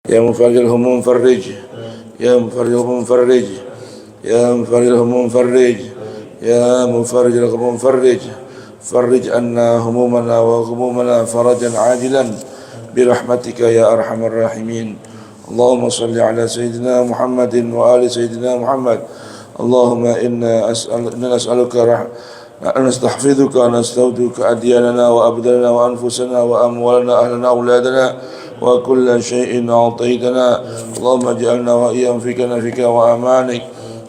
يا مفرج الهموم فرج، يا مفرج الهموم فرج، يا مفرج الهموم فرج، يا مفرج الهموم فرج، فرج عنا همومنا وغمومنا فرجا عاجلا برحمتك يا أرحم الراحمين. اللهم صل على سيدنا محمد وآل سيدنا محمد. اللهم إنا نسألك نستحفظك ونستودعك أدياننا وأبداننا وأنفسنا وأموالنا أهلنا أولادنا وكل شيء أعطيتنا. اللهم اجعلنا وإياهم في كنفك وأمانك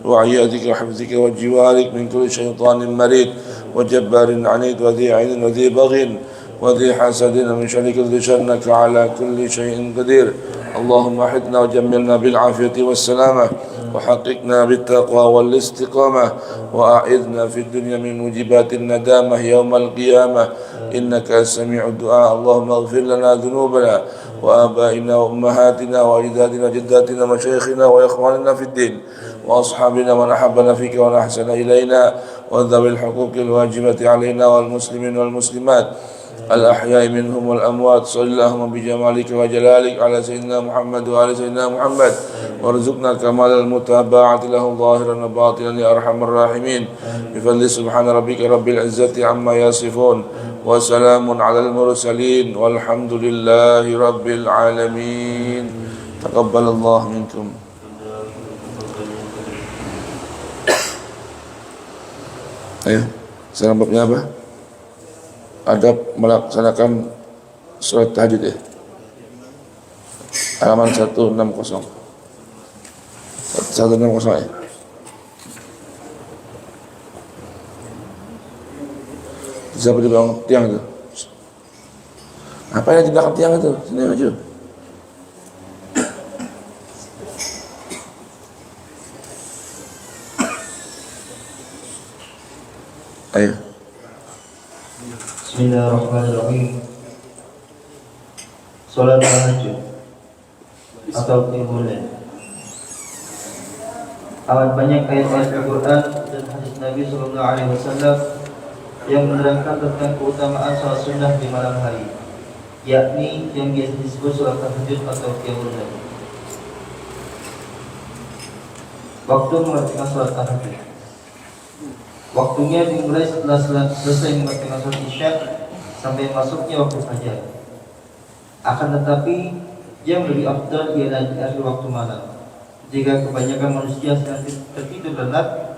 وعيادك وحفظك وجوارك من كل شيطان مريد وجبار عنيد وذي عين وذي بغي وذي حسد من شر كل شرك على كل شيء قدير. اللهم احطنا وجملنا بالعافية والسلامة وحققنا بالتقوى والاستقامة وأعذنا في الدنيا من موجبات الندامة يوم القيامة إنك سميع الدعاء. اللهم اغفر لنا ذنوبنا وآبائنا وأمهاتنا وأجدادنا وجداتنا ومشايخنا وإخواننا في الدين وأصحابنا من أحبنا فيك ونحسن إلينا وذوي الحقوق الواجبة علينا والمسلمين والمسلمات الأحياء منهم والأموات. صل اللهم بجمالك وجلالك على سيدنا محمد وعلى سيدنا محمد وارزقنا كمال المتابعة له ظاهرا وباطنا يا أرحم الراحمين بفضل سبحان ربك رب العزة عما يصفون وسلام على المرسلين والحمد لله رب العالمين. تقبل الله منكم. Ayo, sekarang babnya apa? Adab melaksanakan sholat tahajud ya. Halaman 160. 160 ya. Siapa di belakang tiang itu? Apa yang di belakang tiang itu? Sini maju. Ayo. Bismillahirrahmanirrahim. Salat tahajud atau qiyamul lail. Amat banyak ayat-ayat Al-Quran dan hadis Nabi SAW yang menerangkan tentang keutamaan salat sunnah di malam hari, yakni yang biasa disebut salat tahajud atau qiyamul lail. Waktu mengerjakan salat tahajud. Waktunya dimulai setelah selesai mengerjakan salat isya sampai masuknya waktu fajar. Akan tetapi yang lebih afdal ialah di akhir waktu malam. Jika kebanyakan manusia sedang tertidur lelap,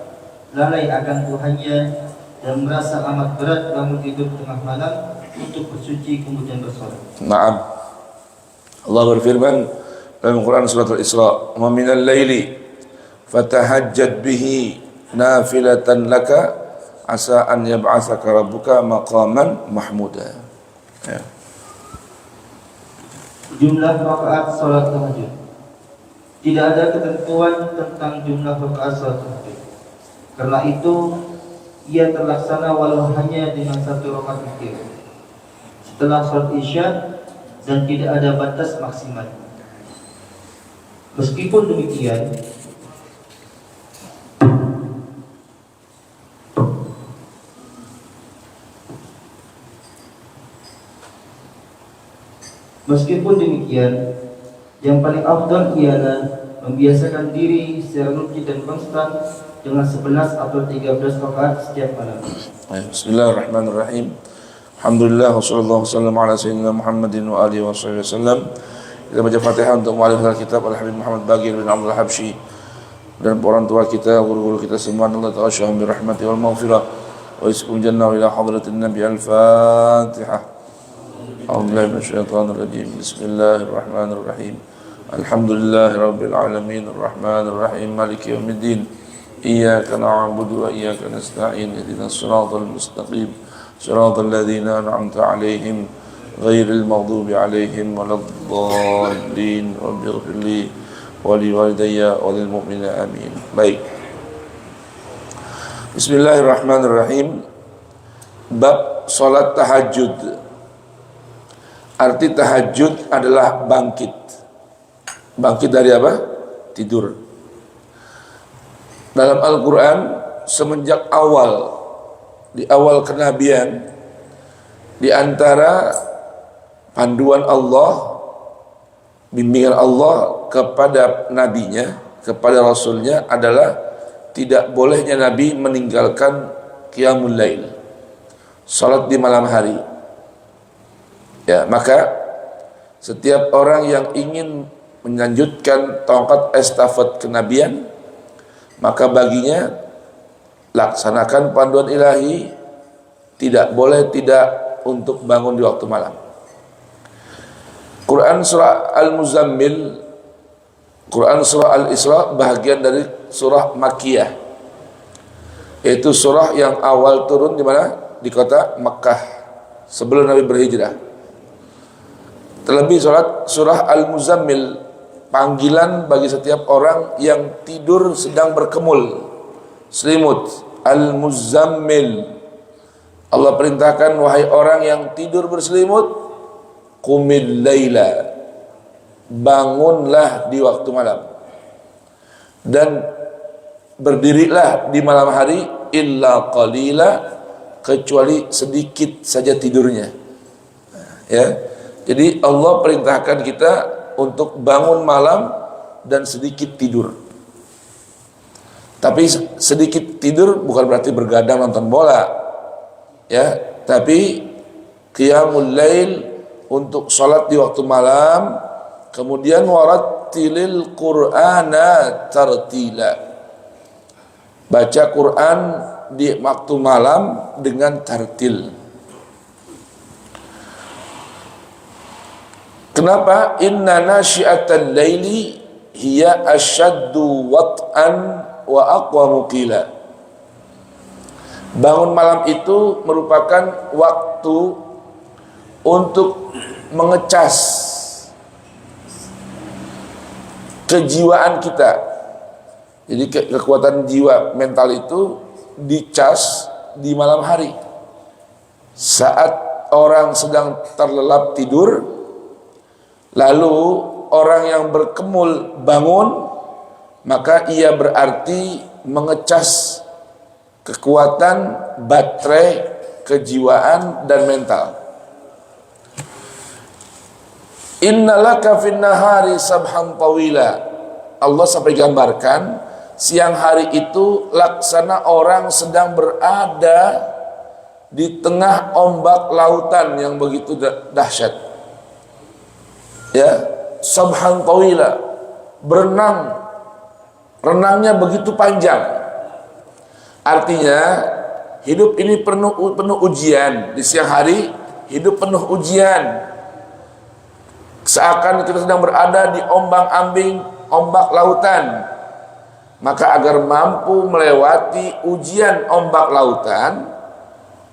lalai akan Tuhannya dan merasa amat berat bangun tidur tengah malam untuk bersuci kemudian bersolat. Naam. Allah berfirman dalam Quran surat Al-Isra, "Wa minal laili fatahajjad bihi nafilatan laka asa an yab'atsaka rabbuka maqaman mahmuda." Ya. Jumlah rakaat salat tahajud. Tidak ada ketentuan tentang jumlah rakaat salat tahajud. Karena itu ia terlaksana walau hanya dengan satu rakaat witir setelah salat isya dan tidak ada batas maksimal. Meskipun demikian, yang paling afdal ialah membiasakan diri secara rutin dan konstan dengan 11 atau 13 rakaat setiap malam. Bismillahirrahmanirrahim. Alhamdulillah wassallallahu wasallam ala sayyidina Muhammadin wa alihi wasallam. Kita baca Fatihah untuk muallif kitab Al-Habib Muhammad Baqir bin Abdul Habsyi dan orang tua kita, guru-guru kita semua. Allah ta'ala syahum bi rahmati wal maghfirah wa yaskum jannah ila hadratin nabi. Al-Fatihah. A'udzubillahi minasyaitonir rajim. Bismillahirrahmanirrahim. Alhamdulillahi rabbil alamin arrahmanir rahim maliki yaumiddin. Iyyaka na'budu wa iyyaka nasta'in. Ihdinas siratal mustaqim. Siratal ladzina an'amta 'alaihim ghairil maghdubi 'alaihim waladdallin. Rabbighfirli wa liwalidayya wa lil mu'minina amin. Baik. Bismillahirrahmanirrahim. Bab salat tahajud. Arti tahajud adalah bangkit. Bangkit dari apa? Tidur. Dalam Al-Quran semenjak di awal kenabian, di antara panduan Allah bimbingan Allah kepada nabinya, kepada rasulnya adalah tidak bolehnya Nabi meninggalkan qiyamul lail, salat di malam hari. Ya, maka setiap orang yang ingin melanjutkan tongkat estafet kenabian, maka baginya laksanakan panduan ilahi, tidak boleh tidak untuk bangun di waktu malam. Quran surah Al-Muzammil, Quran surah Al-Isra bahagian dari surah Makkiyah, yaitu surah yang awal turun di mana? Di kota Makkah sebelum Nabi berhijrah. Terlebih surah Al-Muzammil, panggilan bagi setiap orang yang tidur sedang berkemul, selimut. Al-Muzammil, Allah perintahkan, wahai orang yang tidur berselimut, qumil laila, bangunlah di waktu malam, dan berdirilah di malam hari, illa qalila, kecuali sedikit saja tidurnya. Ya. Jadi Allah perintahkan kita untuk bangun malam dan sedikit tidur. Tapi sedikit tidur bukan berarti bergadang nonton bola, ya. Tapi qiyamul lail, untuk sholat di waktu malam, kemudian warattilil qur'ana tartila, baca Quran di waktu malam dengan tartil. Kenapa? Inna nasyi'atal laili hiya asyaddu wat'an wa aqwamu qila. Bangun malam itu merupakan waktu untuk mengecas kejiwaan kita. Jadi kekuatan jiwa mental itu dicas di malam hari. Saat orang sedang terlelap tidur, lalu orang yang berkemul bangun, maka ia berarti mengecas kekuatan baterai kejiwaan dan mental. Innalaka fin nahari sabhan tawila. Allah sampai gambarkan siang hari itu laksana orang sedang berada di tengah ombak lautan yang begitu dahsyat. Ya, sabhan tawila, berenang, renangnya begitu panjang. Artinya hidup ini penuh ujian. Di siang hari hidup penuh ujian, seakan kita sedang berada di ombang-ambing ombak lautan. Maka agar mampu melewati ujian ombak lautan,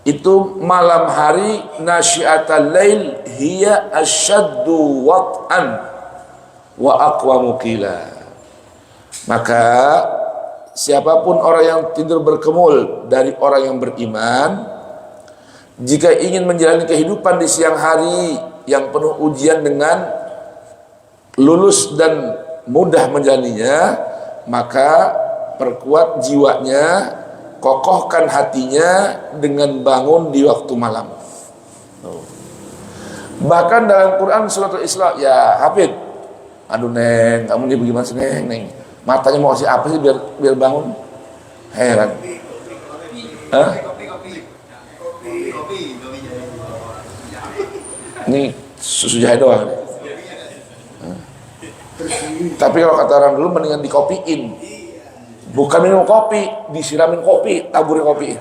itu malam hari, nasyiatal lail hiya asyaddu wat'an wa aqwamu qila. Maka siapapun orang yang tidur berkemul dari orang yang beriman, jika ingin menjalani kehidupan di siang hari yang penuh ujian dengan lulus dan mudah menjalaninya, maka perkuat jiwanya, kokohkan hatinya dengan bangun di waktu malam. Bahkan dalam Quran surat Al-Isra, ya Hafid, aduh neng, kamu ini bagaimana sih neng? Matanya mau kasih apa sih biar bangun? Heran. Hah? Ini susu jahe doang. Tapi kalau kata orang dulu mendingan dikopiin. Bukan minum kopi, disiramin kopi, taburin kopi.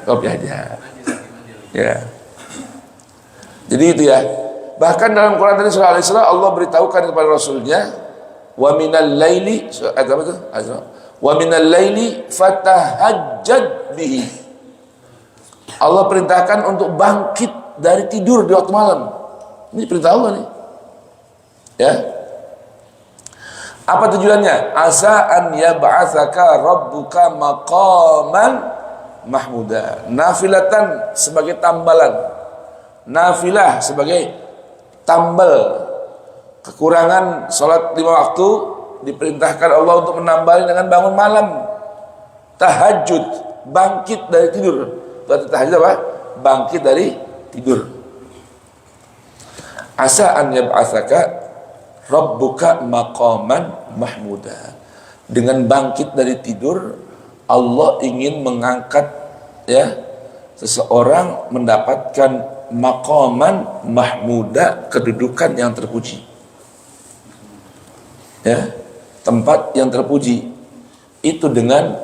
Kopi aja. Ya. Jadi itu ya. Bahkan dalam Quran tadi surah Al-Isra, Allah beritahukan kepada Rasulnya, wa minal laili, apa itu? Wa minal laili fatahajjad bihi. Allah perintahkan untuk bangkit dari tidur di waktu malam. Ini perintah Allah nih. Ya. Apa tujuannya? Asa an yab'atsaka rabbuka maqaman mahmuda. Nafilatan sebagai tambalan. Nafilah sebagai tambal kekurangan salat 5 waktu, diperintahkan Allah untuk menambah dengan bangun malam. Tahajud, bangkit dari tidur. Berarti tahajud apa? bangkit dari tidur. Asa an yab'atsaka rabbuka maqaman mahmuda. Dengan bangkit dari tidur, Allah ingin mengangkat ya seseorang mendapatkan maqaman mahmuda, kedudukan yang terpuji. Ya, tempat yang terpuji itu dengan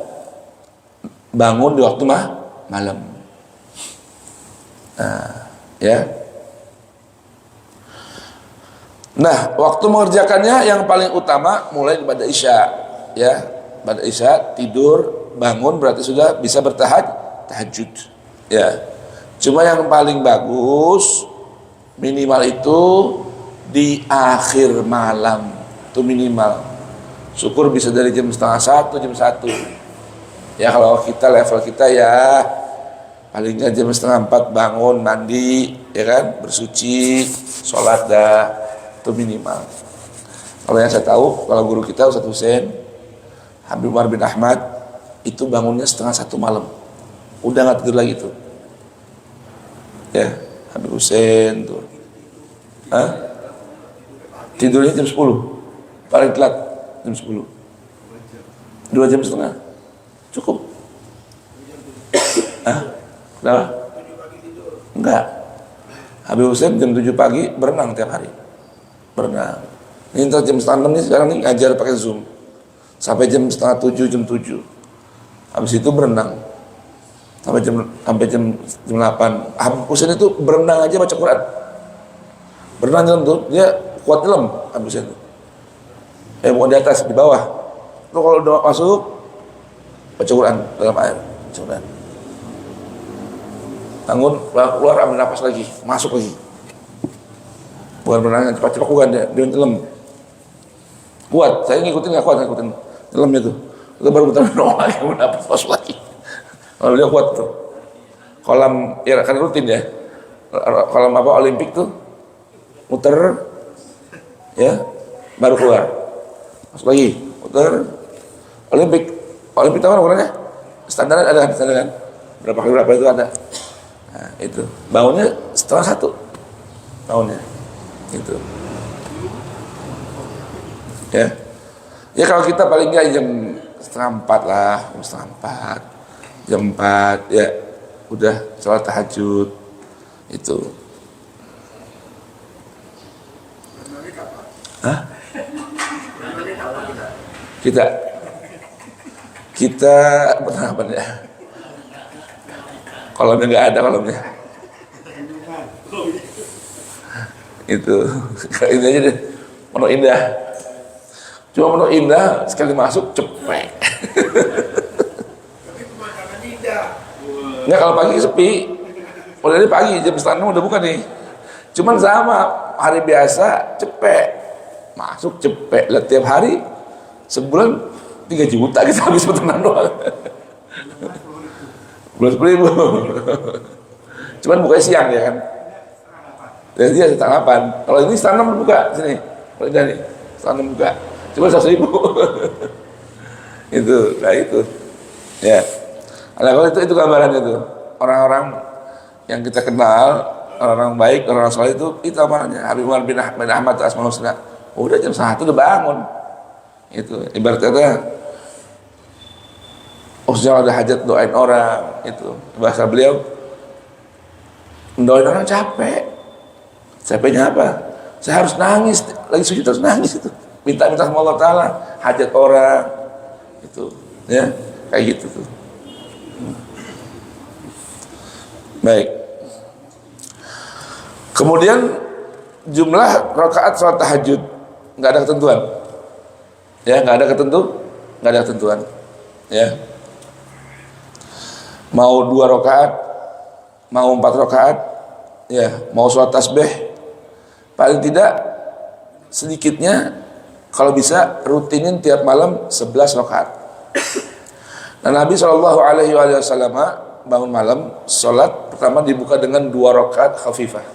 bangun di waktu malam. Ya. Nah, waktu mengerjakannya yang paling utama mulai pada Isya, ya. Pada Isya tidur, bangun berarti sudah bisa tahajud. Ya. Cuma yang paling bagus minimal itu di akhir malam. Itu minimal. Syukur bisa dari jam 12:30, jam 1. Ya kalau kita level kita ya paling nggak jam 3:30 bangun, mandi, ya kan, bersuci, sholat dah, itu minimal. Kalau yang saya tahu, kalau guru kita Ustaz Husain Habib Umar bin Ahmad itu bangunnya 12:30 malam, udah nggak tidur lagi tuh. Ya Habib Husain tuh, tidurnya jam 10. Paling telat jam 10, 2 jam setengah cukup. Kenapa? Enggak. Habib Husain jam 7 pagi berenang tiap hari, berenang. Ini jam 6:30 nih sekarang nih ngajar pakai Zoom sampai jam 6:30, jam 7. Habis itu berenang sampai jam 8. Habib Husain itu berenang aja baca Quran, berenang jalan tuh dia kuat dalam. Habib Husain itu bukan di atas, di bawah. Lo kalau udah masuk baca Quran dalam air, baca Quran. Bangun, keluar, ambil napas lagi, masuk lagi. Bukan berenang cepat-cepat, bukan dia nyelam. Kuat, saya ngikutin nggak kuat, ngikutin nyelamnya tuh. Itu baru bentar doang lagi, ambil napas, masuk lagi. Kalau dia kuat tuh. Kolam, ya kan rutin ya. Kolam apa Olimpik tuh, muter, ya, baru keluar. Masuk lagi, muter. Olimpik tahu kan ukurannya? Standar ada kan? Berapa kali berapa itu ada. Nah, itu. Bangunnya 12:30. Bangunnya. Itu. Ya. Ya kalau kita paling enggak jam 3:30 lah, jam 3:30. Jam 4 ya udah sholat tahajud. Itu. Kita apa ya? Kolamnya nggak ada kolamnya. Itu ini aja deh, Pondok Indah. Cuma Pondok Indah sekali masuk cepet. Nggak, kalau pagi sepi. Udah dari pagi jam 5:30 udah buka nih. Cuman sama hari biasa cepet. Masuk cepet. Lihat tiap hari sebulan 3 juta kita habis peternak doang. Bulan 10.000. Cuman bukanya siang ya kan. Jadi dia 7:30. Kalau ini 7:30 buka sini. Kalau ini nih 7:30 buka. Cuma 100.000. Itu, nah itu. Ya. Nah, kalau itu gambarannya tuh. Orang-orang yang kita kenal, orang-orang baik, orang-orang soleh itu amalannya. Habib Umar bin Ahmad Asmaul Husna. Udah jam 1 udah bangun. Itu ibaratnya kalau ada hajat doain orang, itu bahasa beliau, doain orang capek. Capeknya apa? Saya harus nangis, lagi sujud harus nangis itu. Minta-minta sama Allah Ta'ala, hajat orang, itu, ya, kayak gitu tuh. Baik. Kemudian jumlah rakaat salat tahajud nggak ada ketentuan, ya, nggak ada ketentuan, ya. Mau 2 rakaat, mau 4 rakaat, ya, mau sholat tasbih, paling tidak sedikitnya kalau bisa rutinin tiap malam 11 rakaat. Nah, Nabi SAW bangun malam, sholat pertama dibuka dengan 2 rakaat khafifah,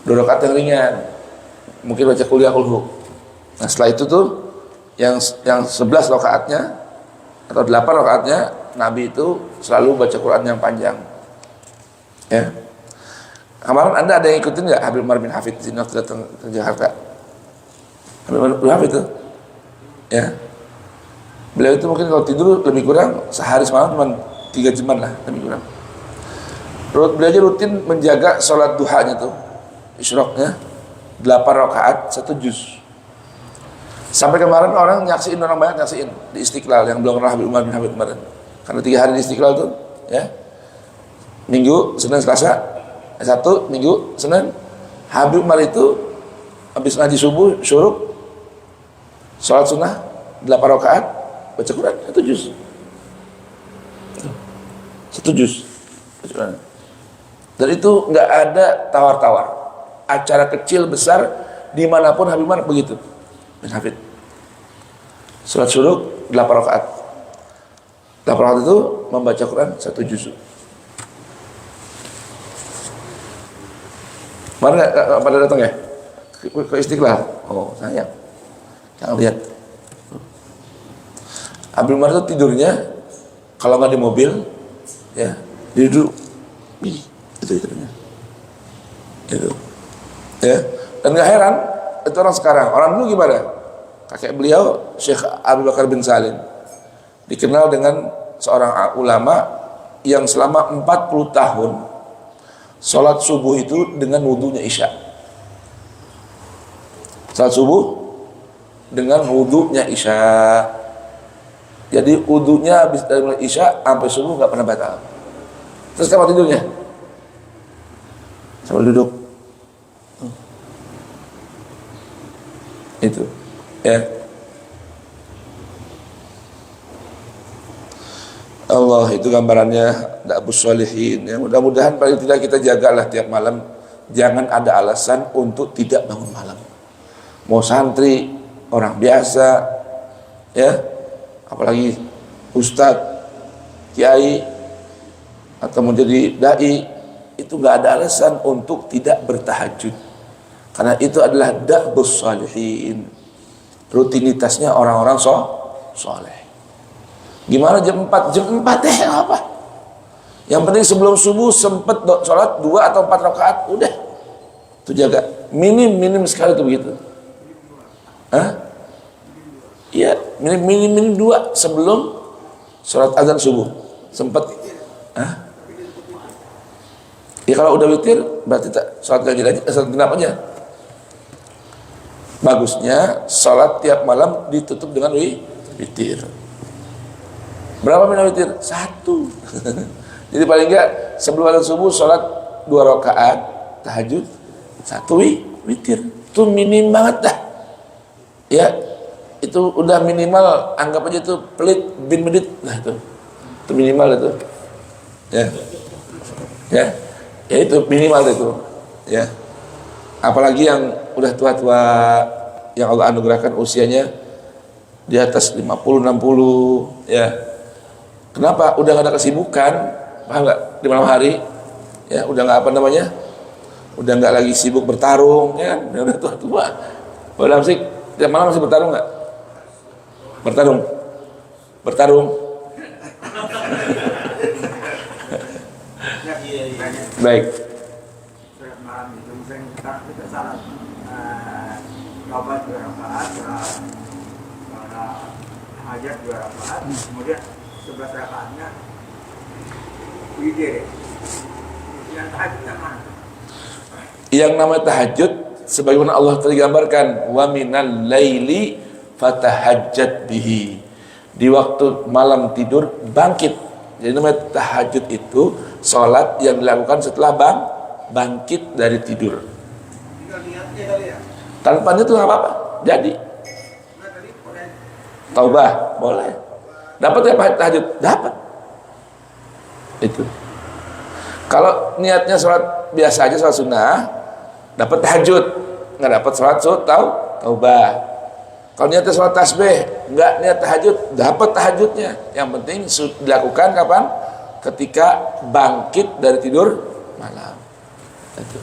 2 rakaat yang ringan, mungkin baca Qul ya Qul. Nah setelah itu tuh yang 11 rakaatnya atau 8 rakaatnya Nabi itu selalu baca Quran yang panjang. Ya. Kemarin Anda ada yang ikutin nggak Habib Umar bin Hafid di sini waktu datang ke Jakarta? Habib Umar bin Hafid itu, ya. Beliau itu mungkin kalau tidur lebih kurang sehari semalam cuma 3 jaman lah, lebih kurang. Beliau aja rutin menjaga sholat duhanya tuh, isyraqnya 8 rakaat 1 juz. Sampai kemarin orang banyak nyaksiin di Istiqlal yang belum pernah Habib Umar bin Hafid kemarin. Karena 3 hari di Istiqlal tuh, ya. Minggu, Senin, Selasa, Sabtu, Minggu, Senin. Habib Umar itu habis ngaji subuh, syuruk, sholat sunnah 8 rakaat, baca Quran 1 juz. 1 juz. Dan itu nggak ada tawar-tawar. Acara kecil besar dimanapun Habib Umar begitu. Bin Hafid. Sholat syuruk 8 rakaat. 8 rakaat itu membaca Quran 1 juz. Mana pada datang ya? Ke Istiqlal. Oh, sayang. Jangan lihat. Habib Umar itu tidurnya kalau nggak di mobil, ya, dia duduk. Itu tidurnya. Itu. Ya. Dan nggak heran itu orang sekarang. Orang dulu gimana? Kakek beliau Syekh Abu Bakar bin Salim dikenal dengan seorang ulama yang selama 40 tahun sholat subuh itu dengan wudunya Isya. Sholat subuh dengan wudunya Isya. Jadi wudunya habis dari mulai Isya sampai subuh nggak pernah batal. Terus kapan tidurnya? Sambil duduk. Itu, ya. Allah itu gambarannya da'bus sholihin. Ya, mudah-mudahan paling tidak kita jagalah tiap malam. Jangan ada alasan untuk tidak bangun malam. Mau santri, orang biasa, ya, apalagi ustadz, kiai, atau menjadi dai, itu nggak ada alasan untuk tidak bertahajud. Karena itu adalah da'bus sholihin, rutinitasnya orang-orang soleh. Gimana jam 4? Jam 4 deh, apa? Yang penting sebelum subuh sempet sholat 2 atau 4 rakaat, udah. Itu jaga. Minim sekali tuh begitu. Hah? Iya, minim 2 sebelum sholat azan subuh. Sempet. Hah? Ya kalau udah witir berarti sholat ganjil aja, sholat genap aja. Bagusnya sholat tiap malam ditutup dengan witir. Berapa minat witir? 1. Jadi paling enggak sebelum azan subuh sholat 2 rakaat tahajud, 1 witir. Itu minim banget dah. Ya, itu udah minimal, anggap aja itu pelit bin menit lah itu. Itu minimal itu. Ya. Ya. Ya itu minimal itu. Ya. Apalagi yang udah tua-tua yang Allah anugerahkan usianya di atas 50, 60, ya. Kenapa? Udah gak ada kesibukan, paham nggak? Di malam hari, ya udah nggak apa namanya, udah nggak lagi sibuk bertarung, ya kan? Udah tua-tua. Udah sih, tiap malam masih bertarung nggak? Bertarung. Baik. Malam itu misalnya kita salat nobat 2 rakaat, hajat 2 rakaat, kemudian 11 rakaatnya witir. Yang tahajudnya mana? Yang namanya tahajud sebagaimana Allah tadi gambarkan, wa minal laili fatahajjat bihi. Di waktu malam tidur bangkit. Jadi namanya tahajud itu sholat yang dilakukan setelah bangkit dari tidur. Tanpa niat itu nggak apa-apa, jadi. Taubah boleh. Dapat ya tahajud? Dapat. Itu. Kalau niatnya sholat biasa aja, sholat sunnah, dapat tahajud. Nggak dapat sholat taubah. Kalau niatnya sholat tasbih, nggak niat tahajud, dapat tahajudnya. Yang penting dilakukan kapan? Ketika bangkit dari tidur malam. Itu.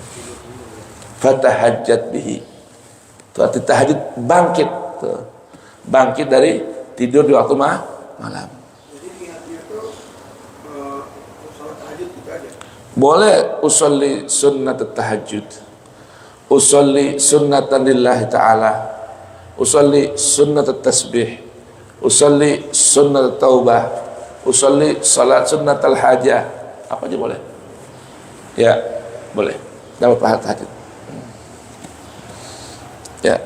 Fatahajjat bihi. Itu arti tahajud, bangkit. Tuh. Bangkit dari tidur di waktu malam. Jadi niatnya itu sholat tahajud gitu aja. Boleh usolli sunnat tahajud, usolli sunnatan lillahi ta'ala, usolli sunnat tasbih, usolli sunnat taubah, usolli salat sunnat al-hajah, apa aja boleh. Ya, boleh. Dapat pahala tahajud. Ya.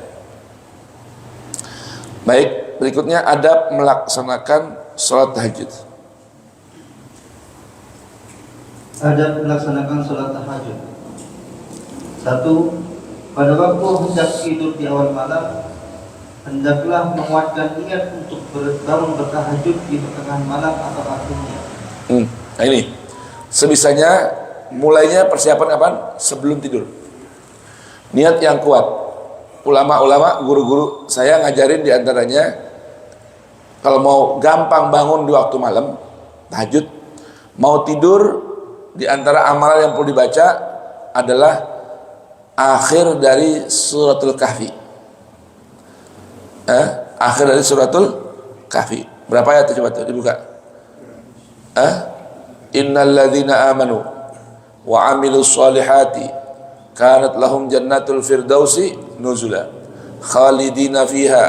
Baik, berikutnya adab melaksanakan salat tahajud. Adab melaksanakan sholat tahajud. 1. Pada waktu hendak tidur di awal malam, hendaklah menguatkan niat untuk bangun bertahajud di pertengahan malam atau akhirnya. Nah ini, sebisanya mulainya persiapan kapan? Sebelum tidur. Niat yang kuat. Ulama-ulama, guru-guru saya ngajarin diantaranya, kalau mau gampang bangun di waktu malam, tahajud, mau tidur, di antara amalan yang perlu dibaca adalah akhir dari suratul kahfi. Akhir dari suratul kahfi. Berapa ayat itu, coba tuh dibuka. Innal ladzina amanu wa amilus solihati kanat lahum jannatul firdausi nuzula khalidina fiha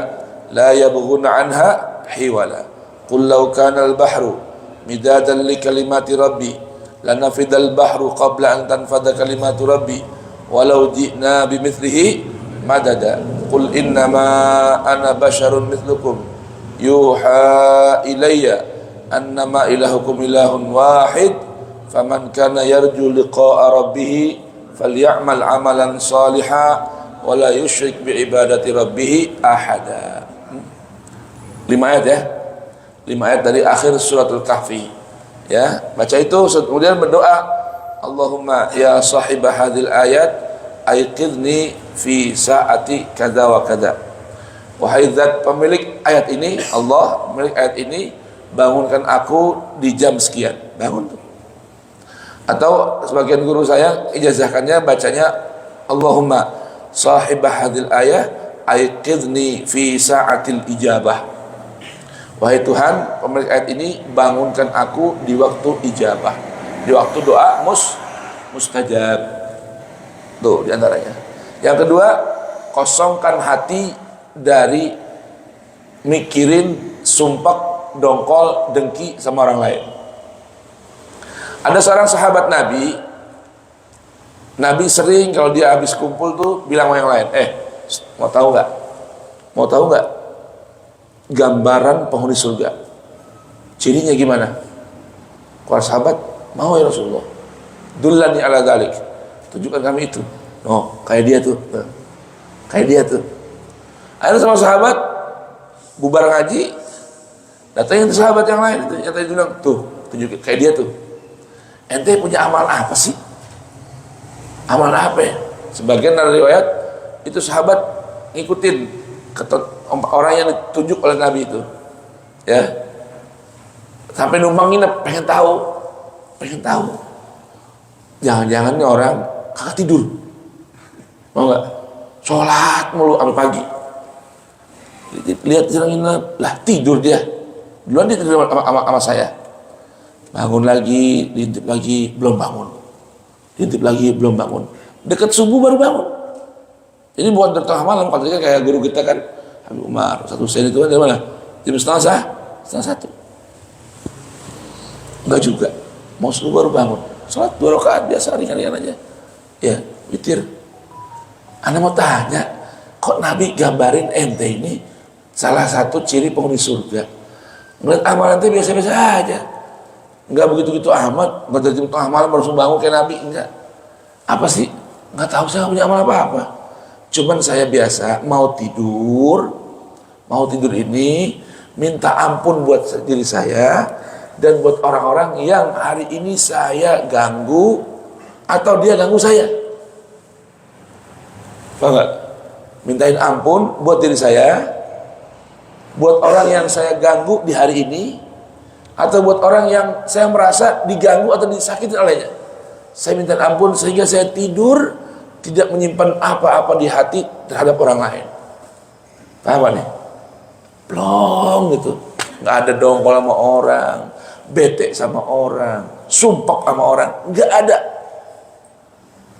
la yabghuna anha hiwala qul law kana al bahru midadan li kalimati rabbi lanafidal bahru qabla an tanfada kalimatu rabbi walau ji'na bimithlihi madada qul innama ana basyarun mithlukum yuha ilayya annama ilahukum ilahun wahid faman kana yarju liqa'a rabbih falyamal amalan salihan wala yusyrik biibadati rabbih ahada. 5 ayat ya, 5 ayat dari akhir suratul kahfi. Ya, baca itu, kemudian berdoa, Allahumma ya sahibah hadhil ayat aiqidni fi saati kada wa kada. Wahai zat pemilik ayat ini, Allah pemilik ayat ini, bangunkan aku di jam sekian. Bangun tuh. Atau sebagian guru saya ijazahkannya bacanya Allahumma sahibah hadhil ayat aiqidni fi saatil ijabah. Wahai Tuhan, pemilik ayat ini, bangunkan aku di waktu ijabah, di waktu doa mustajab. Tuh diantaranya. Yang kedua, kosongkan hati dari mikirin sumpah, dongkol, dengki sama orang lain. Ada seorang sahabat Nabi sering kalau dia habis kumpul tuh bilang sama yang lain, mau tahu nggak? Mau tahu nggak? Gambaran penghuni surga. Cirinya gimana? Para sahabat, mau ya Rasulullah. Dullani ala dzalik. Tunjukkan kami itu. Oh, kayak dia tuh. Kayak dia tuh. Akhirnya sama sahabat bubar ngaji, datangin sahabat yang lain itu, yang tadi bilang, tuh, tunjukin kayak dia tuh. Ente punya amal apa sih? Amal apa ya? Sebagian dari riwayat itu sahabat ngikutin orang yang ditunjuk oleh Nabi itu, ya, sampai numpang nginep, pengen tahu, jangan-jangan nih orang kagak tidur, mau nggak? Sholat mulu sampai pagi, lihat orang nginep, lah tidur dia, duluan dia tidur sama saya, bangun lagi, diintip lagi, belum bangun, diintip lagi, belum bangun, dekat subuh baru bangun. Ini bukan tengah malam, katanya kayak guru kita kan, Habib Umar, satu sen itu kan dari mana? Jam setengah 1. Enggak juga, mau subuh baru bangun, sholat 2 rakaat biasa ringan-ringan aja, ya witir. Anda mau tanya, kok Nabi gambarin ente ini salah satu ciri penghuni surga? Ngeliat amalan ente biasa-biasa aja, enggak begitu-gitu amat, enggak dari tengah malam baru bangun kayak Nabi, enggak. Apa sih? Enggak tahu, saya punya amal apa-apa. Cuman saya biasa mau tidur ini minta ampun buat diri saya dan buat orang-orang yang hari ini saya ganggu atau dia ganggu saya. Paham gak? Mintain ampun buat diri saya, buat orang yang saya ganggu di hari ini, atau buat orang yang saya merasa diganggu atau disakiti olehnya. Saya minta ampun sehingga saya tidur tidak menyimpan apa-apa di hati terhadap orang lain. Paham nih? Plong gitu. Nggak ada dongkol sama orang, bete sama orang, sumpah sama orang, nggak ada.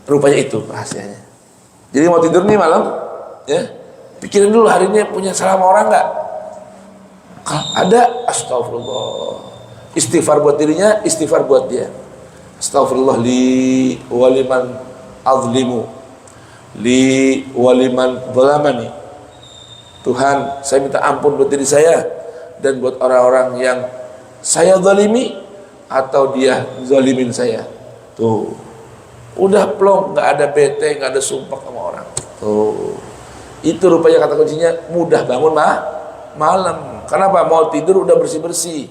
Rupanya itu rahasianya. Jadi mau tidur nih malam, ya, pikirin dulu hari ini punya salah sama orang nggak? Kalau ada, astagfirullah. Istighfar buat dirinya, istighfar buat dia. Astagfirullah li waliman azlimu, li waliman zalamani. Tuhan, saya minta ampun buat diri saya dan buat orang-orang yang saya zalimi atau dia zalimin saya. Tuh, udah plong, nggak ada bete, nggak ada sumpah sama orang. Tuh, itu rupanya kata kuncinya mudah bangun malam. Kenapa? Mau tidur udah bersih-bersih.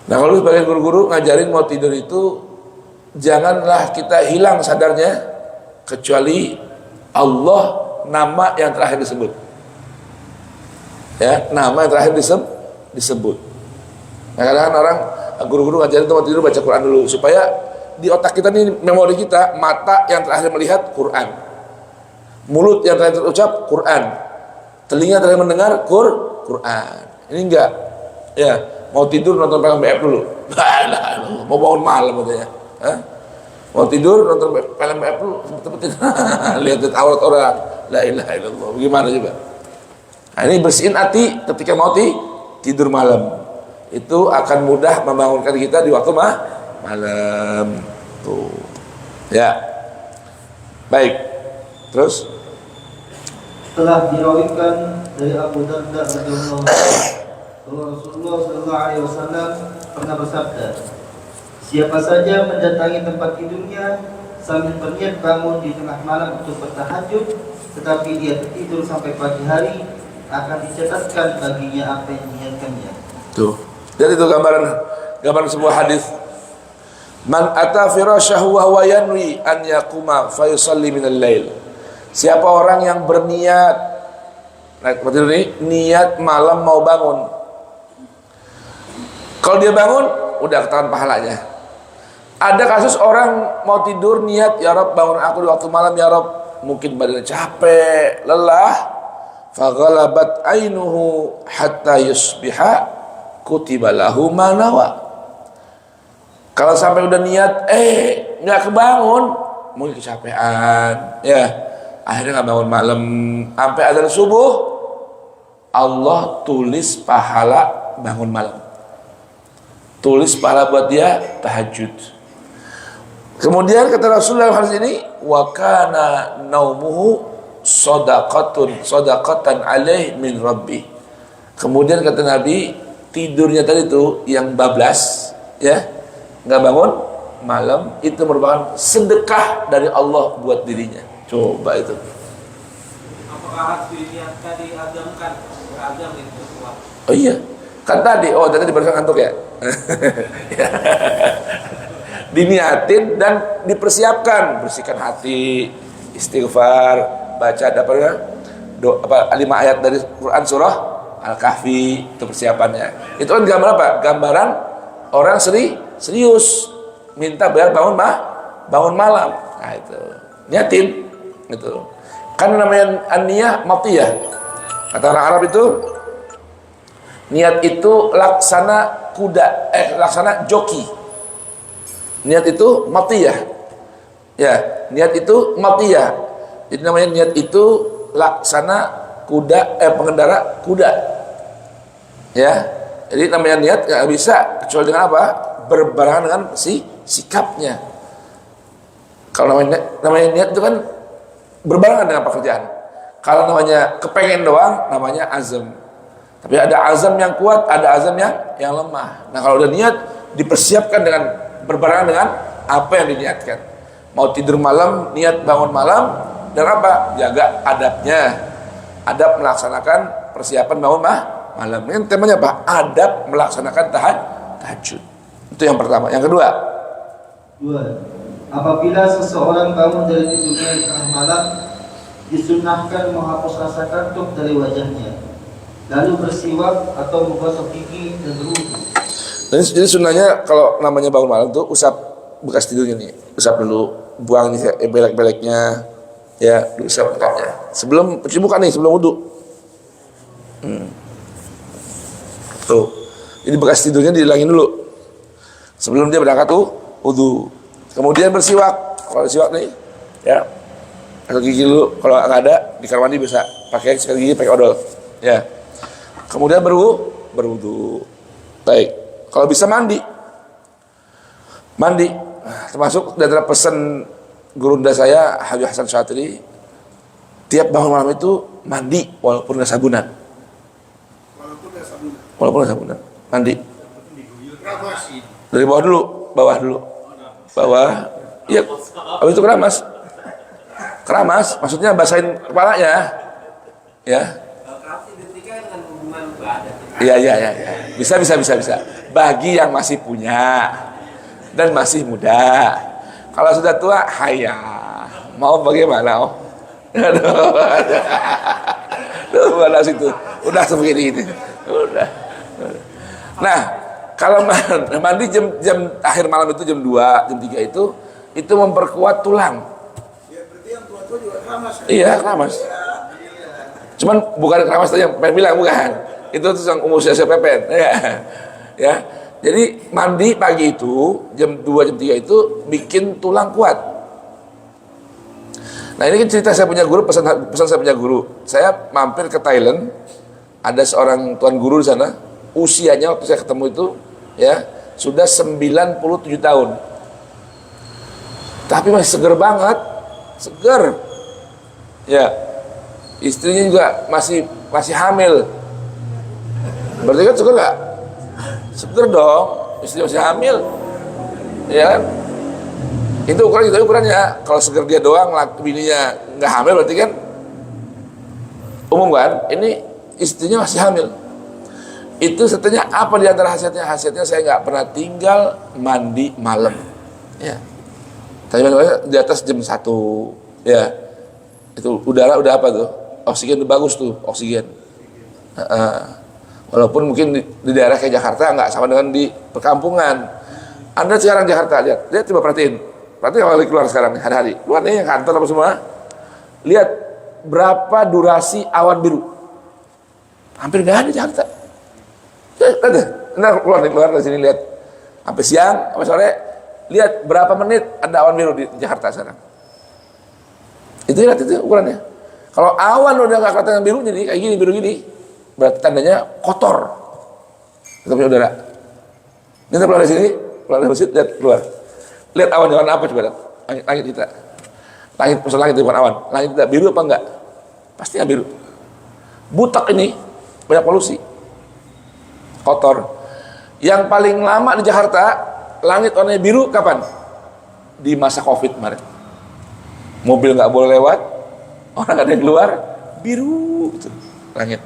Nah, kalau sebagai guru-guru ngajarin mau tidur itu janganlah kita hilang sadarnya kecuali Allah nama yang terakhir disebut. Ya, nama yang terakhir disebut. Nah, kadang-kadang orang guru-guru ngajarin mau tidur baca Quran dulu supaya di otak kita nih, memori kita, mata yang terakhir melihat Quran, mulut yang terakhir terucap Quran, telinga terakhir mendengar Quran. Ini enggak, ya, mau tidur nonton film BF dulu, mau bangun malam katanya, mau tidur nonton film BF dulu, lihat aurat orang, la ilaha illallah, bagaimana juga? Nah, ini bersihin hati ketika mau tidur malam, itu akan mudah membangunkan kita di waktu malam. Tuh, ya, baik, terus. Telah dirawikan dari Abu Darda radhiyallahu anhu bahwa Rasulullah sallallahu alaihi wasallam pernah bersabda, siapa saja mendatangi tempat tidurnya sambil berniat bangun di tengah malam untuk bertahajud, tetapi dia tertidur sampai pagi hari, akan dicatatkan baginya apa yang diniatkannya. Tuh, jadi itu gambaran sebuah hadis. Man ata firasyahu wa huwa yanwi an yaquma fa yusalli minal lail. Siapa orang yang berniat, nah seperti ini, niat malam mau bangun. Kalau dia bangun, udah ketahuan pahalanya. Ada kasus orang mau tidur niat, ya Rabb bangun aku di waktu malam ya Rabb. Mungkin badannya capek, lelah, faghalabat ainuhu hatta yusbiha kutiba lahu ma nawa. Kalau sampai udah niat, nggak kebangun, mungkin kecapean, ya. Akhirnya nggak bangun malam sampai adzan subuh, Allah tulis pahala bangun malam, tulis pahala buat dia tahajud. Kemudian kata Rasulullah hadis ini, wa kana naumuhu sadaqatan alaih min rabbi. Kemudian kata Nabi, tidurnya tadi itu yang bablas, ya, nggak bangun malam, itu merupakan sedekah dari Allah buat dirinya. Coba itu. Apakah harus diniatkan diagamkan? Beragam itu kuat. Oh iya, kan tadi barusan ngantuk ya. Diniatin dan dipersiapkan, bersihkan hati, istighfar, baca apa 5 ayat dari Quran surah Al-Kahfi, itu persiapannya. Itu kan gambar apa? Gambaran orang serius minta biar bangun malam. Nah itu niatin. Gitu. Kan namanya an-niyah matiyah. Kata orang Arab itu, niat itu laksana kuda, laksana joki. Niat itu matiyah. Ya, niat itu matiyah. Jadi namanya niat itu laksana kuda, pengendara kuda. Ya. Jadi namanya niat nggak bisa kecuali dengan apa? Berbarengan dengan sikapnya. Kalau namanya niat itu kan berbarengan dengan pekerjaan. Kalau namanya kepengen doang, namanya azam. Tapi ada azam yang kuat, ada azam yang lemah. Nah kalau udah niat, dipersiapkan dengan berbarengan dengan apa yang diniatkan. Mau tidur malam, niat bangun malam, dan apa? Jaga adabnya. Adab melaksanakan persiapan bangun malam. Ini temanya apa? Adab melaksanakan tahajud. Itu yang pertama. Yang kedua, apabila seseorang bangun dari tidurnya di tengah malam, disunnahkan menghapus rasa kantuk dari wajahnya, lalu bersiwak atau menggosok gigi dan berwudu. Jadi sunnahnya kalau namanya bangun malam tuh usap bekas tidurnya nih, usap dulu, buang nih belek-beleknya, ya, diusap lengkapnya. Sebelum cuci muka nih, sebelum wudu. Tuh, jadi bekas tidurnya dihilangin dulu sebelum dia berangkat tuh wudu. Kemudian bersiwak, kalau ada siwak nih, ya. Atau gigi dulu, kalau nggak ada di kamar mandi bisa pakai sikat gigi, pakai odol, ya. Kemudian berwudu. Baik. Kalau bisa mandi, termasuk dari pesan gurunda saya Habib Hasan Syatiri, tiap bangun malam itu mandi walaupun nggak sabunan. Walaupun nggak sabunan, mandi. Dari bawah dulu. Iya. Habis itu keramas, maksudnya basahin kepalanya, ya. Iya. Bisa. Bagi yang masih punya dan masih muda. Kalau sudah tua, mau bagaimana? Mana situ? Udah sebegini. Udah. Nah, kalau mandi jam akhir malam itu jam 2, jam 3 itu memperkuat tulang. Ya, berarti yang tua-tua juga keramas. Iya, keramas. Cuman bukan keramas tadi yang Pepen bilang, bukan. Itu yang umur usia Pepen. Ya. Jadi mandi pagi itu jam 2 jam 3 itu bikin tulang kuat. Nah, ini kan cerita saya punya guru, pesan saya punya guru. Saya mampir ke Thailand, ada seorang tuan guru di sana, usianya waktu saya ketemu itu ya sudah 97 tahun. Tapi masih seger banget, seger. Ya. Istrinya juga masih hamil. Berarti kan seger nggak? Seger dong, istri masih hamil, ya kan? Itu ukurannya. Kalau seger dia doang, bininya nggak hamil, berarti kan umum kan? Ini istrinya masih hamil. Itu setengah apa di antara khasiatnya? Khasiatnya saya nggak pernah tinggal mandi malam, ya. Tapi di atas jam 1, ya. Itu udara udah apa tuh? Oksigen udah bagus tuh, oksigen. Walaupun mungkin di daerah kayak Jakarta nggak sama dengan di perkampungan. Anda sekarang Jakarta, lihat coba perhatiin kalau lagi keluar sekarang hari-hari, keluar nih yang kantor apa semua, lihat berapa durasi awan biru, hampir nggak ada di Jakarta. Lihat, keluar dari sini, lihat sampai siang, sampai sore, lihat berapa menit ada awan biru di Jakarta sekarang. Lihat itu ukurannya. Kalau awan udah nggak kelihatan biru, jadi kayak gini, biru gini, berarti tandanya kotor. Kita punya udara. Ini kita keluar dari sini, keluar dari masjid, lihat keluar. Lihat awan apa coba lihat. Langit kita. Langit itu bukan awan. Langit kita biru apa enggak? Pasti biru. Butak ini banyak polusi. Kotor. Yang paling lama di Jakarta langit warnanya biru kapan? Di masa Covid kemarin. Mobil nggak boleh lewat, orang nggak ada yang keluar, biru itu langit.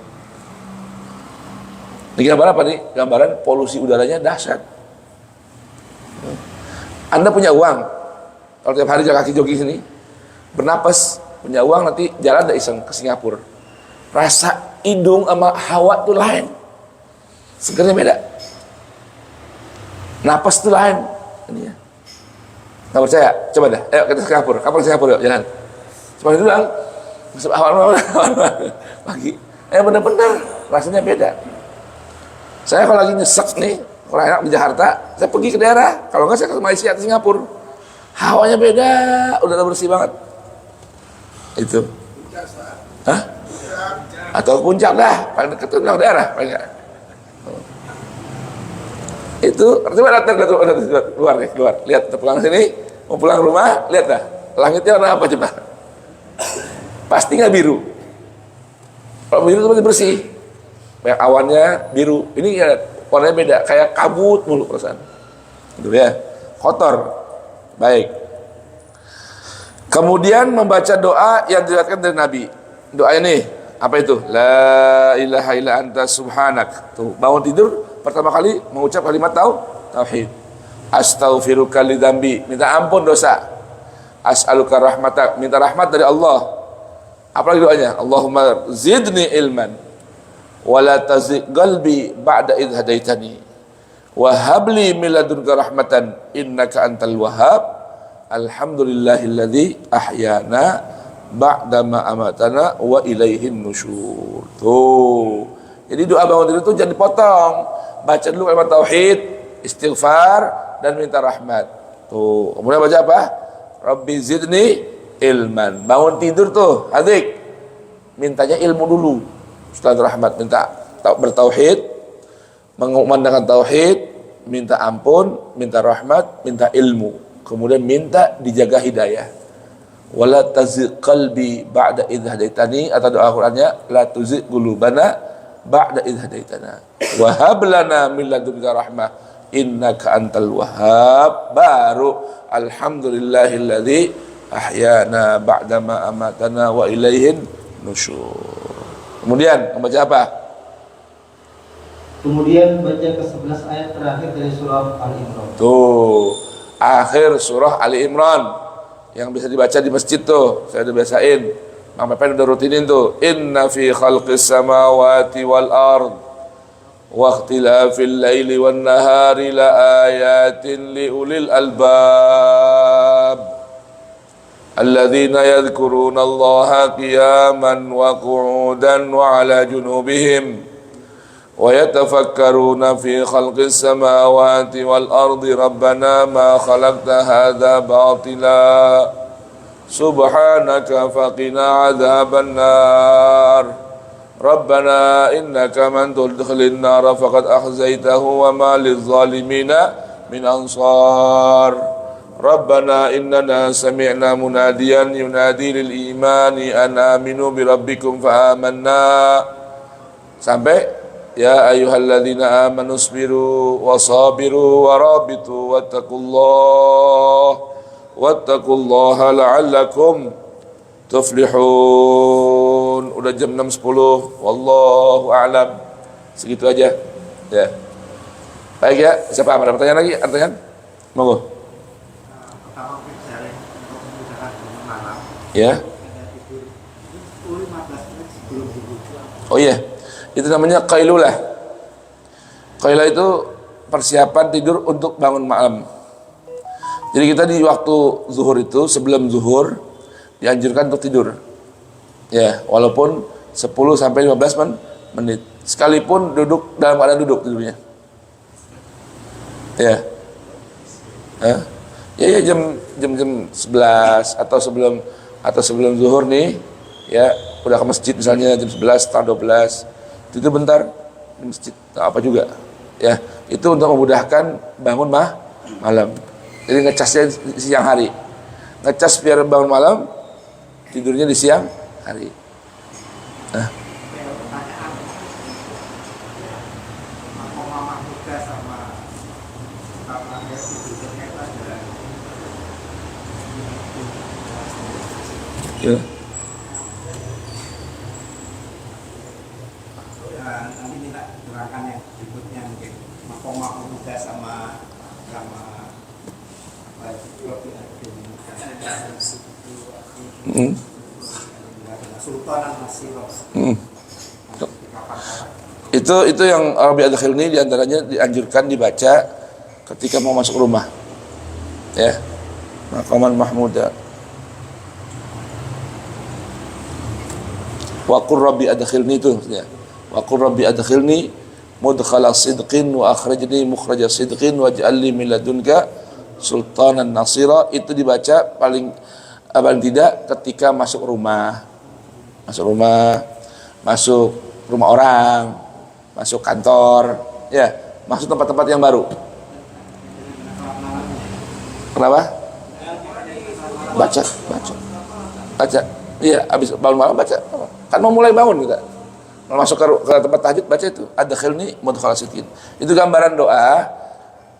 Ini gambaran apa nih? Gambaran polusi udaranya dahsyat. Anda punya uang, kalau tiap hari jalan kaki jogging sini, bernapas, punya uang, nanti jalan ada iseng ke Singapura. Rasa hidung sama hawa tuh lain, segernya beda. Napas tuh lain. Ini ya. Nggak percaya? Coba dah. Ayo kita ke Singapura. Kapan ke Singapura? Yuk, jalan. Cuma itu doang. Awal pagi. Benar-benar rasanya beda. Saya kalau lagi nyesek nih, kalau enak di Jakarta, saya pergi ke daerah. Kalau nggak saya ke Malaysia atau Singapura. Hawanya beda, udah bersih banget. Itu. Hah? Atau puncak dah, paling dekat itu daerah, paling nggak. Itu coba datang keluar, lihat pulang sini, mau pulang rumah, lihat dah langitnya warna apa coba? Pasti nggak biru. Kalau biru itu bersih, banyak awannya biru. Ini ya warnanya beda, kayak kabut mulu perasaan. Itu ya, kotor. Baik. Kemudian membaca doa yang diriwayatkan dari Nabi. Doa ini apa itu? La ilaha illa anta subhanak. Tuh, bangun tidur pertama kali mengucap kalimat tauhid. Astaghfiruka lidzambi, minta ampun dosa. As'aluka rahmatak, minta rahmat dari Allah. Apalagi doanya? Allahumma zidni ilman wa la tazigh qalbi ba'da idh hadaitani wa hab li min ladunka rahmatan innaka antal wahhab. Alhamdulillahilladzi ahyana ba'da ma amatana wa ilaihin nusyur. Tuh. Jadi doa bangun tidur itu jangan dipotong. Baca dulu kalimat tauhid, istighfar dan minta rahmat. Tuh. Kemudian baca apa? Rabbi zidni ilman. Bangun tidur tuh, adik, mintanya ilmu dulu. Setelah rahmat minta bertauhid, mengumandangkan tauhid, minta ampun, minta rahmat, minta ilmu. Kemudian minta dijaga hidayah. Wala tazigh qalbi ba'da idh hadaitani, atau doa Qur'annya la tuzigh qulubana ba'da idh hadaitana wa hab lana min ladunka rahmah innaka antal wahhab. Baru alhamdulillahilladzi ahyana ba'da ma amatana wa ilaihin nusyur. Kemudian membaca apa? Kemudian baca ke-11 ayat terakhir dari surah Al-Imran. Tuh, akhir surah Ali Imran yang bisa dibaca di masjid tuh, saya udah biasain. Mang Pepen udah rutinin tuh. Inna fi khalqis samawati wal ard wa ikhtilafil laili wan nahari la ayatin li ulil albab alladzina yadhkuruna Allaha qiyaman wa qu'udan wa ala junubihim wa yatafakkaruna fi khalqis samawati wal ardi rabbana ma khalaqta hadza batila subhanaka faqina adzaban nar rabbana innaka man tudkhilin nar faqad akhzaytahu wa ma lizzalimina min ansar rabbana innana sami'na munadiyan yunadi lil imani an aminu bi rabbikum fa amanna sampai ya ayyuhalladzina amanu isbiru wasabiru warabitu wattaqullaha la'allakum tuflihun. Udah jam 6.10. Wallahu a'lam. Segitu aja. Ya. Baik ya. Siapa ada pertanyaan lagi? Pertanyaan? Monggo. Pertama bicara untuk memudahkan bangun malam. Ya. Ada tidur 10-15 menit sebelum tidur. Oh iya. Itu namanya qailulah. Qailulah itu persiapan tidur untuk bangun malam. Jadi kita di waktu zuhur itu, sebelum zuhur dianjurkan untuk tidur. Ya, walaupun 10 sampai 15 menit. Sekalipun duduk dalam keadaan duduk tidurnya. Ya. Hah? Ya jam 11 atau sebelum zuhur nih, ya, udah ke masjid misalnya jam 11 atau 12. Tidur bentar di masjid, apa juga. Ya, itu untuk memudahkan bangun malam. Jadi ngecasnya di siang hari. Ngecas biar bangun malam, tidurnya di siang hari. Nah. Pertanyaan, mama muda sama bapaknya tidurnya itu ada. Ya. Nanti minta terangkan yang berikutnya mungkin mama muda sama Sultanan Nasiro. Itu yang Rabi Adkhilni diantaranya dianjurkan dibaca ketika mau masuk rumah. Ya. Maqaman Mahmuda. Wa qur Rabbi adkhilni itu ya. Wa qur Rabbi adkhilni mudkhala sidqin wa akhrijni mukhraja sidqin waj'alni min ladunka sultanan nasira. Itu dibaca paling tidak ketika masuk rumah, masuk rumah orang, masuk kantor, ya, masuk tempat-tempat yang baru. Kenapa? Baca. Iya, habis bangun malam baca. Kan mau mulai bangun kita. Mau masuk ke tempat tahajud baca itu. Adkhilni mudkhala sidqin. Itu gambaran doa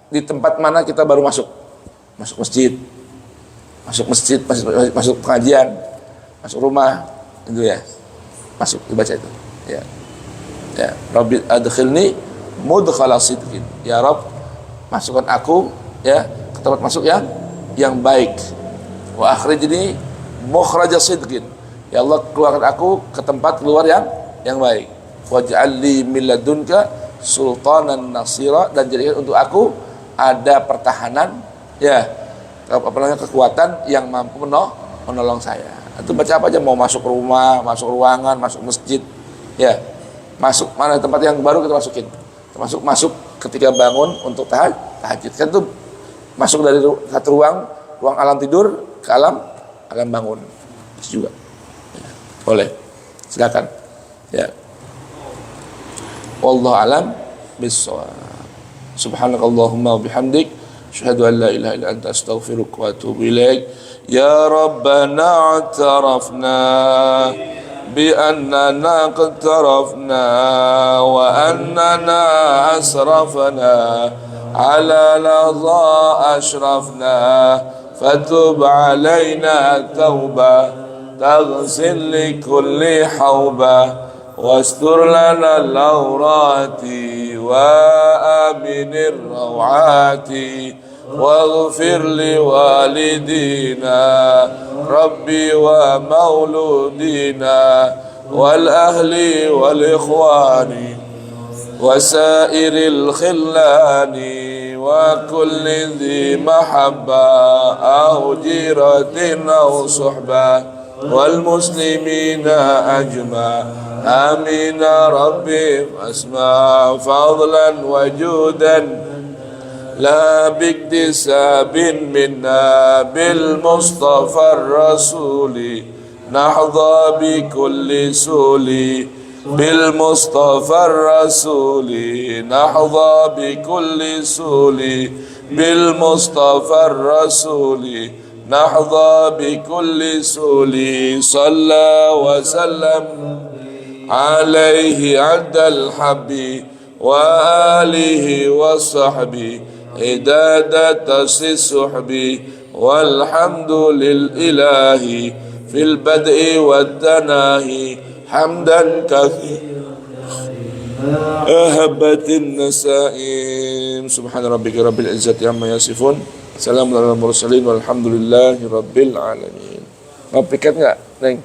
di tempat mana kita baru masuk. Masuk masjid, masuk pengajian, masuk rumah, itu ya, masuk dibaca itu, ya, Rabbi adkhilni mudkhala sidqin, ya Rabb, masukkan aku ya ke tempat masuk yang baik, wa akhrijni mukhraja sidqin, ya Allah keluarkan aku ke tempat keluar yang baik, waj'alni min ladunka sultanan nasira, dan jadikan untuk aku ada pertahanan, ya, kekuatan yang mampu menolong saya. Itu baca apa aja, mau masuk rumah, masuk ruangan, masuk masjid, ya, masuk mana tempat yang baru kita masukin. Masuk ketika bangun untuk tahajud. Kan itu masuk dari satu ruang alam tidur ke ke alam bangun. Itu juga. Ya. Boleh. Silakan. Ya. Wallahu alam bissawab. Subhanakallahumma wa bihamdik asyhadu an la ilaha illa anta astaghfiruka wa atubu ilaik. Ya Rabbana i'tarafna bi annana qtarafna wa annana asrafna ala ladha ashrafna fatub alaina tauba taghsil li kulli hawba واستر لنا العورات وآمن الروعات واغفر لوالدينا ربي ومولودينا والأهل والإخوان وسائر الخلان وكل ذي محبة أو جيرة أو صحبة والمسلمين أجمع آمين ربي أسمع فضلا وجودا لا باكتساب منا بالمصطفى الرسول نحظى بكل سول بالمصطفى الرسول نحظى بكل سول بالمصطفى الرسول نحظى بكل سول صلى وسلم عليه عد الحب وآله وصحبه عداد السحب والحمد للإله في البدء والتناهي حمدا كثيرا أهبت النسائم سبحان ربك رب العزة عما يصفون سلام على المرسلين والحمد لله رب العالمين. Mau piket nggak, Neng?